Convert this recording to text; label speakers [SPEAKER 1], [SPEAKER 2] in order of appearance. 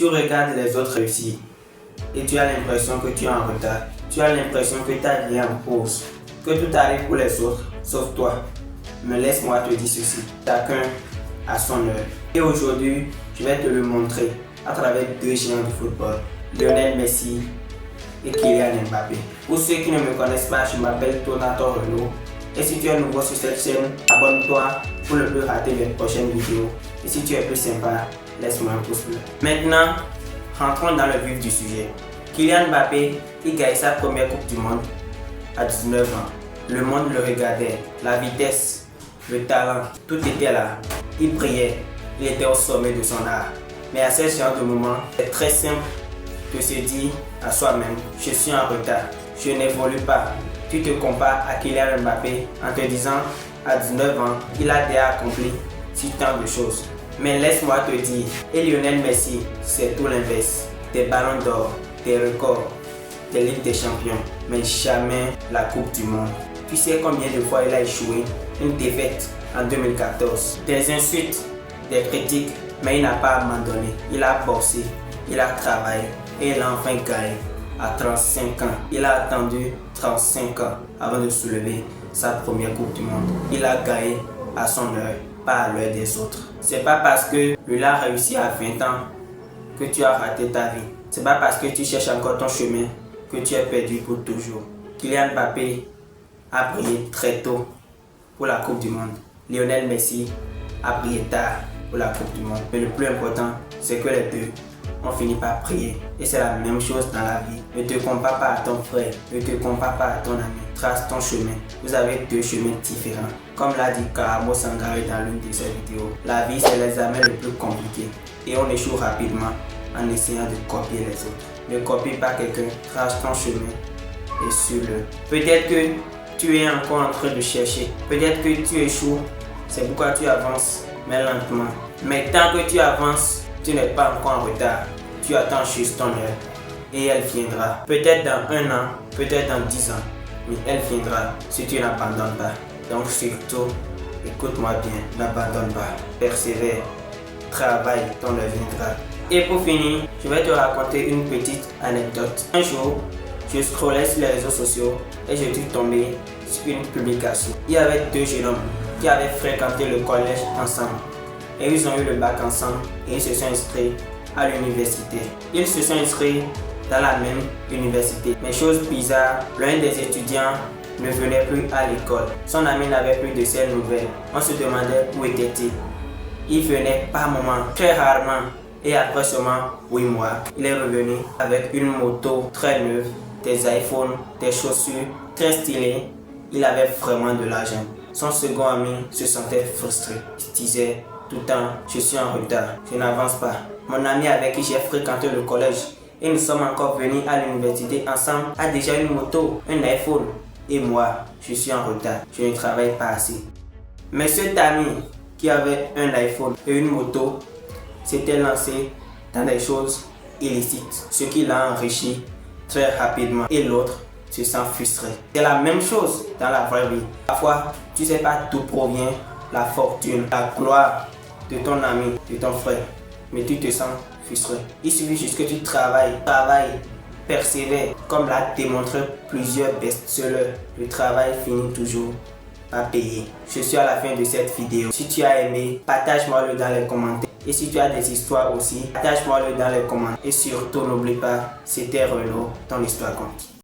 [SPEAKER 1] Tu regardes les autres réussir et tu as l'impression que tu es en retard. Tu as l'impression que ta vie est en pause, que tout arrive pour les autres, sauf toi. Mais laisse-moi te dire ceci, chacun a son heure. Et aujourd'hui, je vais te le montrer à travers deux géants du football, Lionel Messi et Kylian Mbappé. Pour ceux qui ne me connaissent pas, je m'appelle Donato Renaud. Et si tu es nouveau sur cette chaîne, abonne-toi pour ne plus rater les prochaines vidéos. Et si tu es plus sympa, laisse-moi un pouce bleu. Maintenant, rentrons dans le vif du sujet. Kylian Mbappé, il gagne sa première Coupe du Monde à 19 ans. Le monde le regardait, la vitesse, le talent, tout était là. Il brillait, il était au sommet de son art. Mais à ce genre de moment, c'est très simple de se dire à soi-même, je suis en retard, je n'évolue pas. Tu te compares à Kylian Mbappé en te disant, à 19 ans, il a déjà accompli si tant de choses. Mais laisse-moi te dire, et Lionel Messi, c'est tout l'inverse. Des ballons d'or, des records, des Ligues des Champions, mais jamais la Coupe du Monde. Tu sais combien de fois il a échoué? Une défaite en 2014. Des insultes, des critiques, mais il n'a pas abandonné. Il a bossé, il a travaillé et il a enfin gagné. À 35 ans, il a attendu 35 ans avant de soulever sa première Coupe du Monde. Il a gagné à son heure, pas à l'heure des autres. C'est pas parce que lui a réussi à 20 ans que tu as raté ta vie. C'est pas parce que tu cherches encore ton chemin que tu es perdu pour toujours. Kylian Mbappé a brillé très tôt pour la Coupe du Monde. Lionel Messi a brillé tard pour la Coupe du Monde. Mais le plus important, c'est que les deux ont fini par prier. Et c'est la même chose dans la vie. Ne te compare pas à ton frère, ne te compare pas à ton ami. Trace ton chemin. Vous avez deux chemins différents. Comme l'a dit Karamo Sangare dans l'une de ses vidéos, la vie c'est l'examen le plus compliqué. Et on échoue rapidement en essayant de copier les autres. Ne copie pas quelqu'un, trace ton chemin et suis-le. Peut-être que tu es encore en train de chercher. Peut-être que tu échoues. C'est pourquoi tu avances, mais lentement. Mais tant que tu avances, tu n'es pas encore en retard. Tu attends juste ton heure. Et elle viendra. Peut-être dans 1 an, peut-être dans 10 ans. Mais elle viendra si tu n'abandonnes pas. Donc surtout, écoute-moi bien, n'abandonne pas. Persévère, travaille, ton heure viendra. Et pour finir, je vais te raconter une petite anecdote. Un jour, je scrollais sur les réseaux sociaux et je suis tombé sur une publication. Il y avait deux jeunes hommes qui avaient fréquenté le collège ensemble. Et ils ont eu le bac ensemble et ils se sont inscrits à l'université. Ils se sont inscrits dans la même université. Mais chose bizarre, l'un des étudiants ne venait plus à l'école. Son ami n'avait plus de ses nouvelles. On se demandait où était-il. Il venait par moment, très rarement. Et après seulement 8 mois, il est revenu avec une moto très neuve, des iPhones, des chaussures très stylées. Il avait vraiment de l'argent. Son second ami se sentait frustré. Il disait tout le temps, je suis en retard, je n'avance pas. Mon ami avec qui j'ai fréquenté le collège et nous sommes encore venus à l'université ensemble a déjà une moto, un iPhone. Et moi, je suis en retard, je ne travaille pas assez. Mais cet ami qui avait un iPhone et une moto s'était lancé dans des choses illicites, ce qui l'a enrichi très rapidement et l'autre se sent frustré. C'est la même chose dans la vraie vie. Parfois, tu ne sais pas d'où provient la fortune, la gloire de ton ami, de ton frère, mais tu te sens frustré. Il suffit juste que tu travailles, persévère, comme l'a démontré plusieurs best-sellers. Le travail finit toujours par payer. Je suis à la fin de cette vidéo. Si tu as aimé, partage-moi-le dans les commentaires. Et si tu as des histoires aussi, partage-moi-le dans les commentaires. Et surtout, n'oublie pas, c'était Renaud, ton histoire compte.